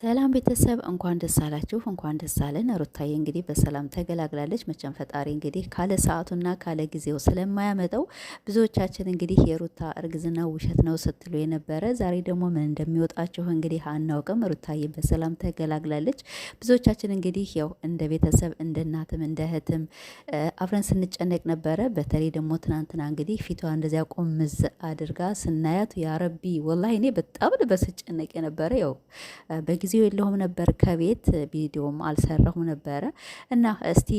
ሰላም ቤተሰብ እንኳን ደስ አላችሁ፣ እንኳን ደስ አለን። ሩታዬ እንግዲህ በሰላም ተገላግላለች። መቼም ፈጣሪ እንግዲህ ካለ ሰዓቱና ካለ ጊዜው ስለማያመጣው ብዙዎቻችን እንግዲህ የሩታ እርግዝና ውሸት ነው ስትሉ የነበረ ዛሬ ደግሞ ምን እንደሚወጣችሁ እንግዲህ አናውቅም። ሩታዬ በሰላም ተገላግላለች። ብዙዎቻችን እንግዲህ ያው እንደ ቤተሰብ እንደ እናትም እንደ እህትም አብረን ስንጨነቅ ነበረ። በተለይ ደግሞ ትናንትና እንግዲህ ፊቷ እንደዚያ ቆምዝ አድርጋ ስናያት ያረቢ ወላሂ እኔ በጣም በስጨነቅ የነበረ ያው በጊዜው የለሁም ነበር ከቤት ቪዲዮም አልሰራሁም ነበረ እና እስቲ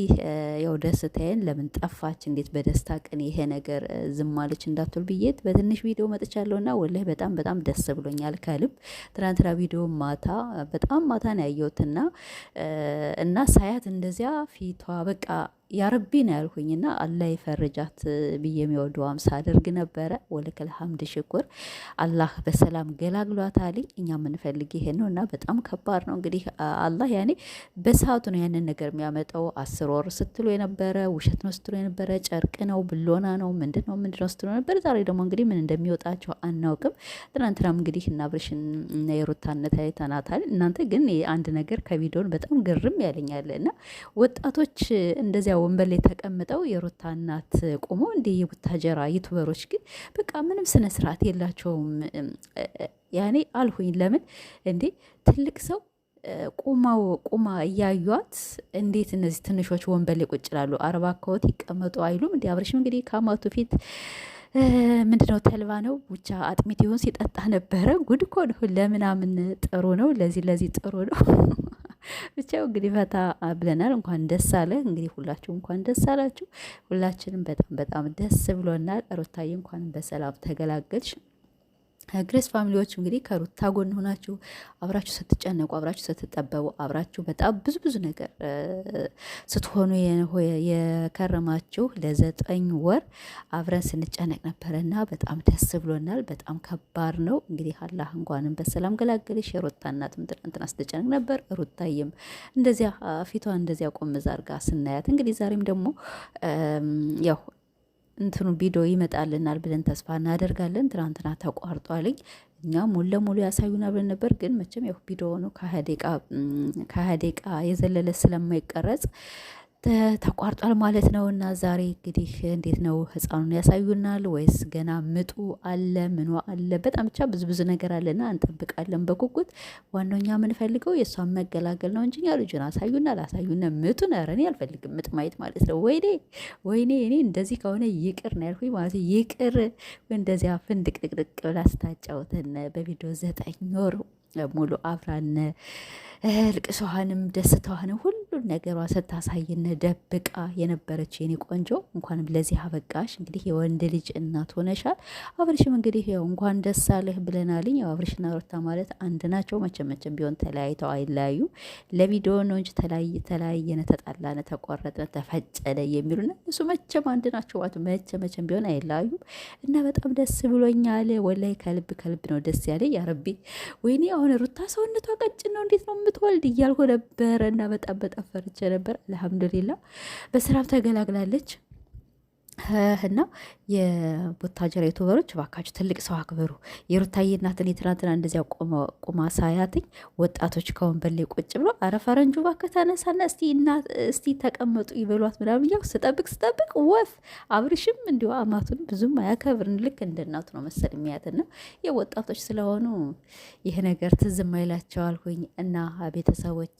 ያው ደስታዬን ለምን ጠፋች እንዴት በደስታ ቀን ይሄ ነገር ዝም አለች እንዳትል ብዬ በትንሽ ቪዲዮ መጥቻለሁና ወላሂ በጣም በጣም ደስ ብሎኛል ከልብ። ትናንትና ቪዲዮ በጣም ማታ ነው ያየሁትና እና ሳያት እንደዚያ ፊቷ በቃ ያረቢ ነው ያልኩኝና አላህ ይፈርጃት ብዬ የሚወደዋም ሳደርግ ነበረ። ወለከል ሐምድ ሽኩር አላህ በሰላም ገላግሏታል። እኛ የምንፈልግ ይሄ ነው እና በጣም ከባድ ነው እንግዲህ አላህ ያኔ በሰዓቱ ነው ያንን ነገር የሚያመጣው። 10 ወር ስትሉ የነበረ ውሸት ነው ስትሉ የነበረ ጨርቅ ነው ብሎና ነው ምንድነው ስትሉ ነበር። ዛሬ ደግሞ እንግዲህ ምን እንደሚወጣቸው አናውቅም። ትናንትናም እንግዲህ እና አብርሽን እና የሩታነት አይተናታል። እናንተ ግን አንድ ነገር ከቪዲዮን በጣም ግርም ያለኛል እና ወጣቶች እንደዚያ ወንበር ላይ ተቀምጠው የሩታ እናት ቆሞ እንደ የቡታጀራ ዩቱበሮች ግን በቃ ምንም ስነ ስርዓት የላቸውም። ያኔ አልሁኝ ለምን እንዴ ትልቅ ሰው ቁማ እያዩት እንዴት እነዚህ ትንሾች ወንበር ላይ ቁጭ ይላሉ? አረባ አካወት ይቀመጡ አይሉም? እንዲ አብረሽም እንግዲህ ከአማቱ ፊት ምንድነው ተልባ ነው ብቻ አጥሚት ይሆን ሲጠጣ ነበረ። ጉድ እኮ ነው። ለምናምን ጥሩ ነው፣ ለዚህ ጥሩ ነው። ብቻው እንግዲህ ፈታ ብለናል። እንኳን ደስ አለ እንግዲህ ሁላችሁ እንኳን ደስ አላችሁ። ሁላችንም በጣም በጣም ደስ ብሎናል። ሩታዬ እንኳን በሰላም ተገላገልሽ። ግሬስ ፋሚሊዎች እንግዲህ ከሩታ ጎን ሆናችሁ አብራችሁ ስትጨነቁ፣ አብራችሁ ስትጠበቡ፣ አብራችሁ በጣም ብዙ ነገር ስትሆኑ የከረማችሁ ለ9 ወር አብረን ስንጨነቅ ነበረና በጣም ደስ ብሎናል። በጣም ከባድ ነው እንግዲህ አላህ እንኳንም በሰላም ገላገልሽ። የሩታ እናትም ትናንትና ስትጨነቅ ነበር። ሩታዬም እንደዚያ ፊቷ እንደዚያ ቆም ዛርጋ ስናያት እንግዲህ ዛሬም ደግሞ ያው እንትኑ ቪዲዮ ይመጣልናል ብለን ተስፋ እናደርጋለን። ትናንትና ተቋርጧልኝ እኛ ሙሉ ለሙሉ ያሳዩናል ብለን ነበር፣ ግን መቼም ያው ቪዲዮ ነው ከ20 ደቂቃ የዘለለ ስለማይቀረጽ ተቋርጧል ማለት ነው። እና ዛሬ እንግዲህ እንዴት ነው ህፃኑን ያሳዩናል ወይስ ገና ምጡ አለ ምኗ አለ? በጣም ብቻ ብዙ ነገር አለና እንጠብቃለን በጉጉት። ዋናው እኛ የምንፈልገው የእሷን መገላገል ነው እንጂ ልጁን አሳዩናል ምጡን ኧረ እኔ አልፈልግም ምጥ ማየት ማለት ነው። ወይኔ እኔ እንደዚህ ከሆነ ይቅር ነው ያልኩኝ ማለት ይቅር። እንደዚያ ፍንድቅድቅድቅ ብላ ስታጫውተን በቪዲዮ 9 ወር ሙሉ አብራን ልቅሷንም ደስታዋንም ሁሉን ነገሯ ስታሳይነ ደብቃ የነበረች የኔ ቆንጆ እንኳንም ለዚህ አበቃሽ። እንግዲህ የወንድ ልጅ እናት ሆነሻል። አብርሽም እንግዲህ ያው እንኳን ደስ አለህ ብለናልኝ። ያው አብርሽና ሩታ ማለት አንድ ናቸው። መቼም ቢሆን ተለያይተው አይለያዩ። ለቪዲዮ ነው እንጂ ተለያየነ፣ ተጣላነ፣ ተቆረጥነ፣ ተፈጨነ የሚሉና እሱ መቼም አንድ ናቸው ማለት መቼም ቢሆን አይለያዩም። እና በጣም ደስ ብሎኛል ወላይ ከልብ ነው ደስ ያለ። ያረቢ ወይኔ አሁን ሩታ ሰውነቷ ቀጭን ነው እንዴት ነው የምትወልድ እያልኩ ነበረ እና በጣም ፈርቼ ነበር። አልሐምዱሊላ በሰላም ተገላግላለች። እና የቡታጀራ ዩቱበሮች እባካችሁ ትልቅ ሰው አክብሩ። የሩታዬ እናትን የትናንትና እንደዚያ ቁማ ሳያትኝ ወጣቶች ከወንበር ላይ ቁጭ ብሎ አረ ፈረንጁ እባክህ ተነሳና እስቲ ተቀመጡ ይበሏት ምናምን እያልኩ ስጠብቅ ወፍ አብርሽም እንዲሁ አማቱን ብዙም አያከብርን። ልክ እንደ እናቱ ነው መሰል የሚያትና የወጣቶች ስለሆኑ ይህ ነገር ትዝም አይላቸው አልኩኝ። እና ቤተሰቦች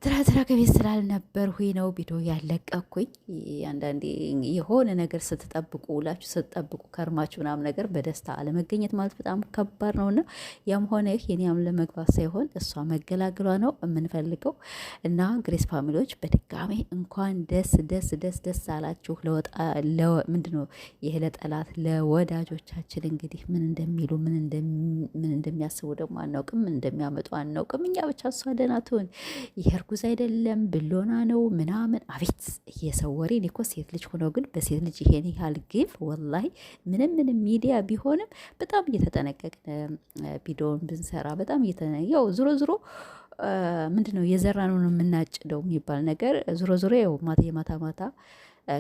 ትራ ከቤት ስላልነበርኩኝ ነው ቪዲዮ ያለቀኩኝ። አንዳንዴ የሆነ ነገር ስትጠብቁ ውላችሁ ስትጠብቁ ከርማችሁ ምናምን ነገር በደስታ አለመገኘት ማለት በጣም ከባድ ነውና ያም ሆነ ይህ የኔም ለመግባት ሳይሆን እሷ መገላገሏ ነው የምንፈልገው። እና ግሬስ ፋሚሊዎች በድጋሚ እንኳን ደስ አላችሁ። ምንድነው ይሄ ለጠላት ለወዳጆቻችን እንግዲህ ምን እንደሚሉ ምን እንደሚያስቡ ደግሞ አናውቅም፣ ምን እንደሚያመጡ አናውቅም። እኛ ብቻ እሷ ደህና ትሁን። እርጉዝ አይደለም ብሎና ነው ምናምን። አቤት የሰው ወሬ። እኔ እኮ ሴት ልጅ ሆነው ግን በሴት ልጅ ይሄን ያህል ግፍ ወላሂ ምንም ሚዲያ ቢሆንም በጣም እየተጠነቀቅን ቪዲዮን ብንሰራ በጣም ያው ዞሮ ምንድነው የዘራ ነው የምናጭደው የሚባል ነገር ዞሮ ያው ማታ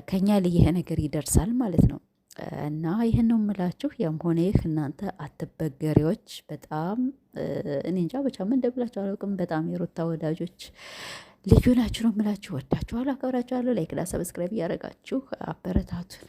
ከኛ ላይ ይሄ ነገር ይደርሳል ማለት ነው። እና ይህን ነው የምላችሁ። ያም ሆነ ይህ እናንተ አትበገሬዎች በጣም እኔ እንጃ ብቻ ምን እንደምላችሁ አላውቅም። በጣም የሩታ ወዳጆች ልዩ ናችሁ ነው የምላችሁ። ወዳችኋለሁ፣ አከብራችኋለሁ። ላይክ ላ ሰብስክራይብ እያደረጋችሁ አበረታቱን።